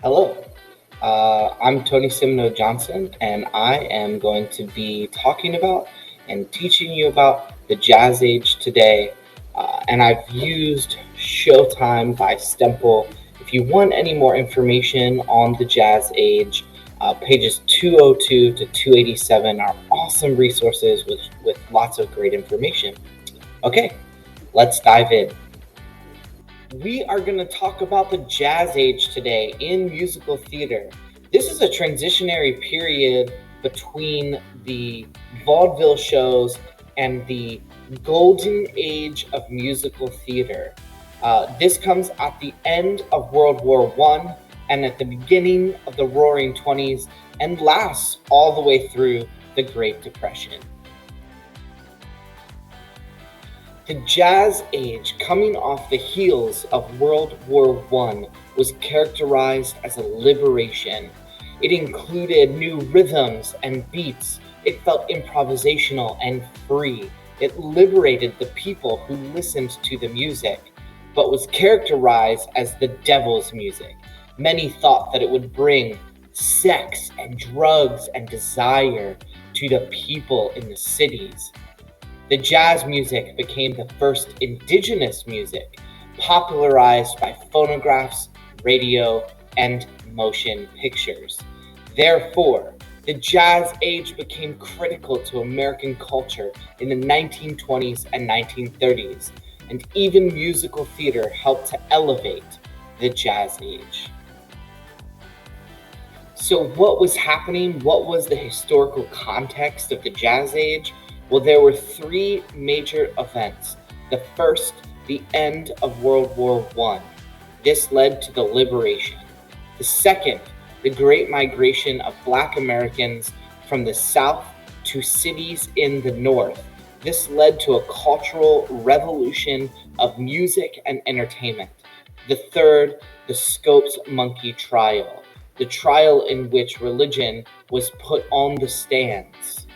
Hello, I'm Tony Cimino-Johnson, and I am going to be talking about and teaching you about the Jazz Age today. And I've used Showtime by Stemple. If you want any more information on the Jazz Age, pages 202 to 287 are awesome resources with lots of great information. Okay, let's dive in. We are going to talk about the Jazz Age today in musical theater. This is a transitionary period between the vaudeville shows and the golden age of musical theater. This comes at the end of World War I and at the beginning of the Roaring Twenties and lasts all the way through the Great Depression. The Jazz Age, coming off the heels of World War I, was characterized as a liberation. It included new rhythms and beats. It felt improvisational and free. It liberated the people who listened to the music, but was characterized as the devil's music. Many thought that it would bring sex and drugs and desire to the people in the cities. The jazz music became the first indigenous music, popularized by phonographs, radio, and motion pictures. Therefore, the jazz age became critical to American culture in the 1920s and 1930s, and even musical theater helped to elevate the jazz age. So, what was happening? What was the historical context of the Jazz Age? Well, there were three major events. The first, the end of World War I. This led to the liberation. The second, the Great Migration of Black Americans from the South to cities in the North. This led to a cultural revolution of music and entertainment. The third, the Scopes Monkey Trial, the trial in which religion was put on the stands.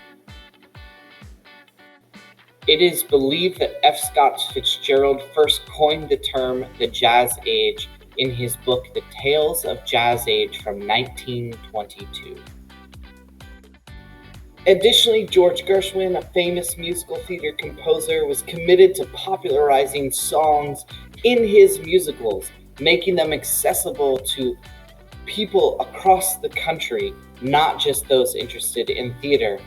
It is believed that F. Scott Fitzgerald first coined the term the Jazz Age in his book The Tales of Jazz Age from 1922. Additionally, George Gershwin, a famous musical theater composer, was committed to popularizing songs in his musicals, making them accessible to people across the country, not just those interested in theater.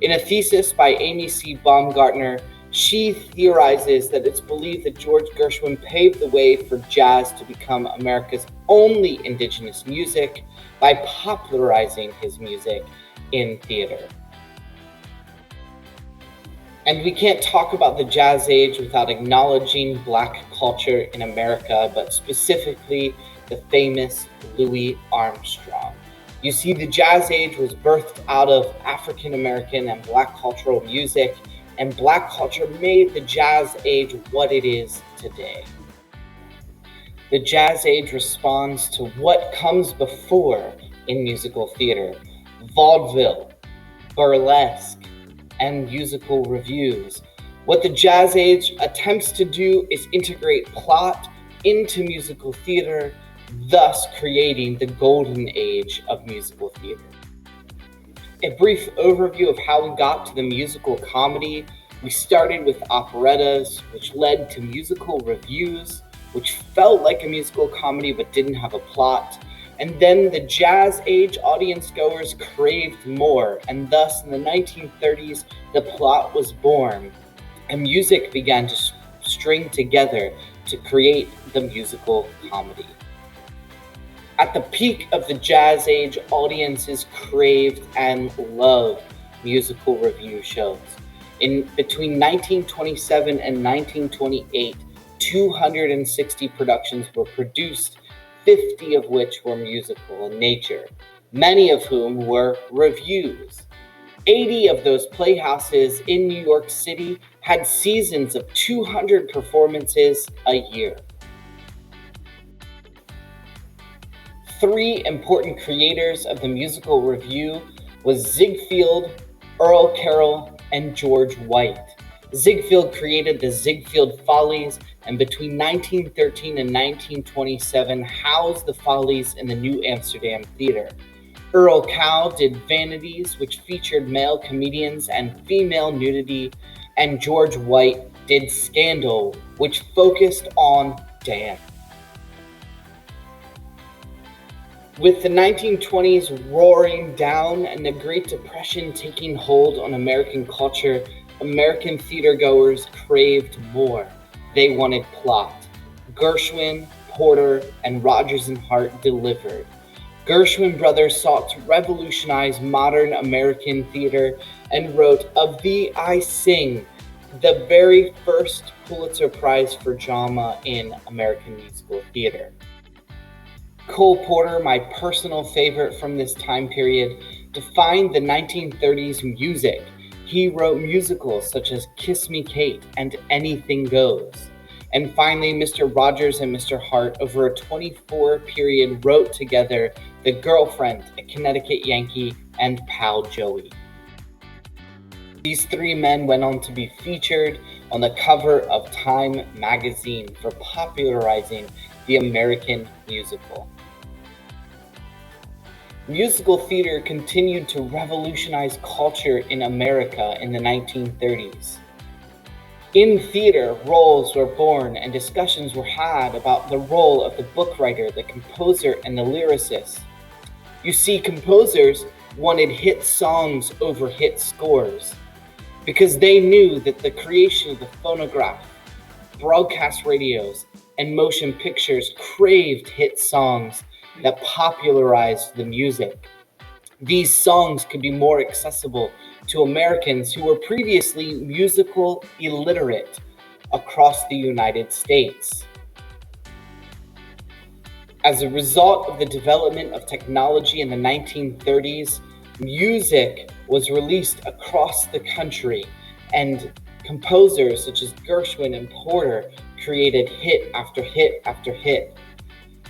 In a thesis by Amy C. Baumgartner, she theorizes that it's believed that George Gershwin paved the way for jazz to become America's only indigenous music by popularizing his music in theater. And we can't talk about the Jazz Age without acknowledging Black culture in America, but specifically the famous Louis Armstrong. You see, the Jazz Age was birthed out of African American and Black cultural music, and Black culture made the Jazz Age what it is today. The Jazz Age responds to what comes before in musical theater: vaudeville, burlesque, and musical reviews. What the Jazz Age attempts to do is integrate plot into musical theater, thus creating the golden age of musical theater. A brief overview of how we got to the musical comedy. We started with operettas, which led to musical reviews, which felt like a musical comedy but didn't have a plot. And then the Jazz Age audience goers craved more, and thus in the 1930s, the plot was born, and music began to string together to create the musical comedy. At the peak of the Jazz Age, audiences craved and loved musical review shows. In between 1927 and 1928, 260 productions were produced, 50 of which were musical in nature, many of whom were reviews. 80 of those playhouses in New York City had seasons of 200 performances a year. Three important creators of the musical review was Ziegfeld, Earl Carroll, and George White. Ziegfeld created the Ziegfeld Follies, and between 1913 and 1927 housed the Follies in the New Amsterdam Theater. Earl Cow did Vanities, which featured male comedians and female nudity, and George White did Scandal, which focused on dance. With the 1920s roaring down and the Great Depression taking hold on American culture, American theatergoers craved more. They wanted plot. Gershwin, Porter, and Rodgers and Hart delivered. Gershwin brothers sought to revolutionize modern American theater and wrote Of Thee I Sing, the very first Pulitzer Prize for drama in American musical theater. Cole Porter, my personal favorite from this time period, defined the 1930s music. He wrote musicals such as Kiss Me Kate and Anything Goes. And finally, Mr. Rogers and Mr. Hart, over a 24 period, wrote together The Girlfriend, A Connecticut Yankee, and Pal Joey. These three men went on to be featured on the cover of Time magazine for popularizing the American musical. Musical theater continued to revolutionize culture in America in the 1930s. In theater, roles were born and discussions were had about the role of the book writer, the composer, and the lyricist. You see, composers wanted hit songs over hit scores because they knew that the creation of the phonograph, broadcast radios, and motion pictures craved hit songs that popularized the music. These songs could be more accessible to Americans who were previously musical illiterate across the United States. As a result of the development of technology in the 1930s, music was released across the country, and composers such as Gershwin and Porter created hit after hit after hit.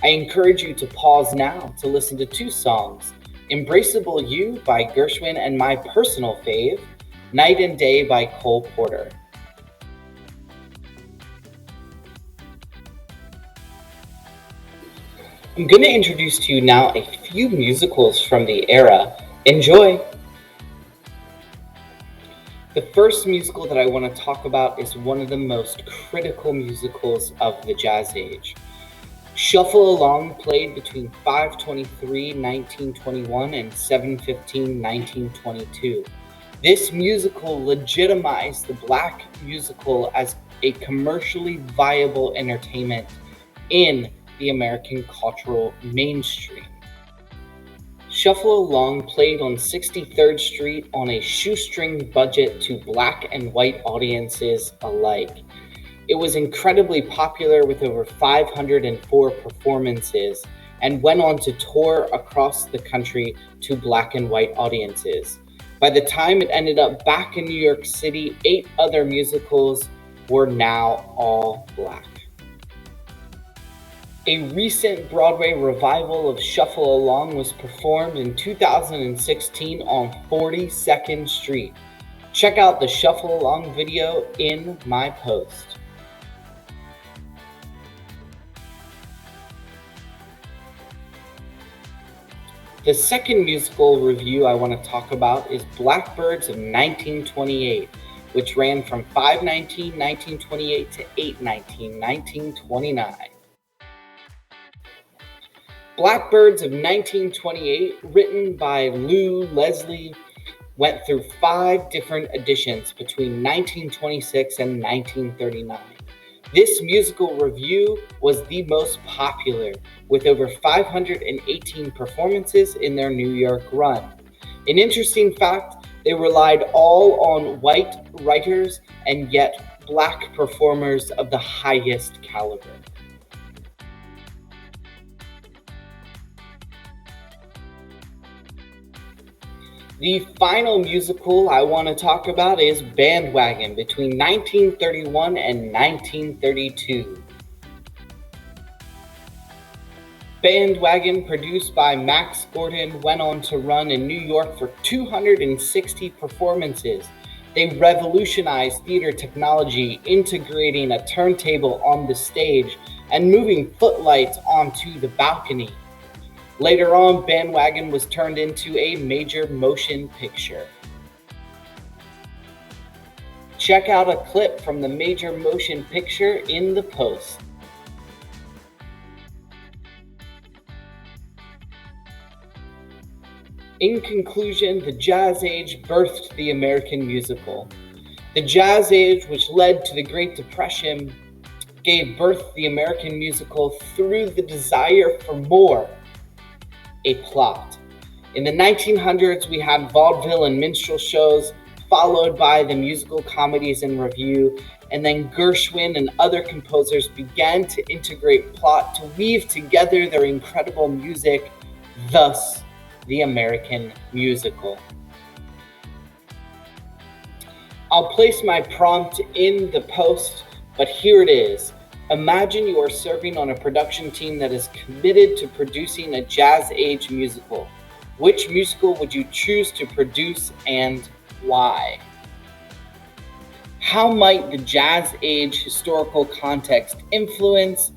I encourage you to pause now to listen to two songs, Embraceable You by Gershwin and my personal fave, Night and Day by Cole Porter. I'm going to introduce to you now a few musicals from the era. Enjoy! The first musical that I want to talk about is one of the most critical musicals of the Jazz Age. Shuffle Along played between 5/23/1921 and 7/15/1922. This musical legitimized the black musical as a commercially viable entertainment in the American cultural mainstream. Shuffle Along played on 63rd Street on a shoestring budget to black and white audiences alike. It was incredibly popular with over 504 performances and went on to tour across the country to black and white audiences. By the time it ended up back in New York City, 8 other musicals were now all black. A recent Broadway revival of Shuffle Along was performed in 2016 on 42nd Street. Check out the Shuffle Along video in my post. The second musical review I want to talk about is Blackbirds of 1928, which ran from 5/19/1928 to 8/19/1929. Blackbirds of 1928, written by Lou Leslie, went through 5 different editions between 1926 and 1939. This musical review was the most popular, with over 518 performances in their New York run. An interesting fact, they relied all on white writers and yet black performers of the highest caliber. The final musical I want to talk about is Bandwagon between 1931 and 1932. Bandwagon, produced by Max Gordon, went on to run in New York for 260 performances. They revolutionized theater technology, integrating a turntable on the stage and moving footlights onto the balcony. Later on, Bandwagon was turned into a major motion picture. Check out a clip from the major motion picture in the post. In conclusion, the Jazz Age birthed the American musical. The Jazz Age, which led to the Great Depression, gave birth to the American musical through the desire for more, a plot. In the 1900s, we had vaudeville and minstrel shows, followed by the musical comedies and revue, and then Gershwin and other composers began to integrate plot to weave together their incredible music, thus the American musical. I'll place my prompt in the post, but here it is. Imagine you are serving on a production team that is committed to producing a Jazz Age musical. Which musical would you choose to produce and why? How might the Jazz Age historical context influence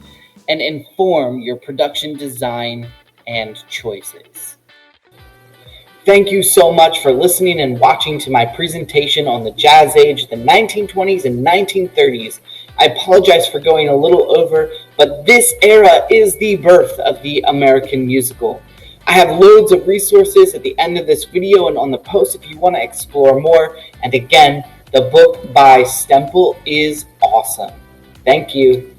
and inform your production design and choices? Thank you so much for listening and watching to my presentation on the Jazz Age, the 1920s and 1930s. I apologize for going a little over, but this era is the birth of the American musical. I have loads of resources at the end of this video and on the post if you want to explore more. And again, the book by Stemple is awesome. Thank you.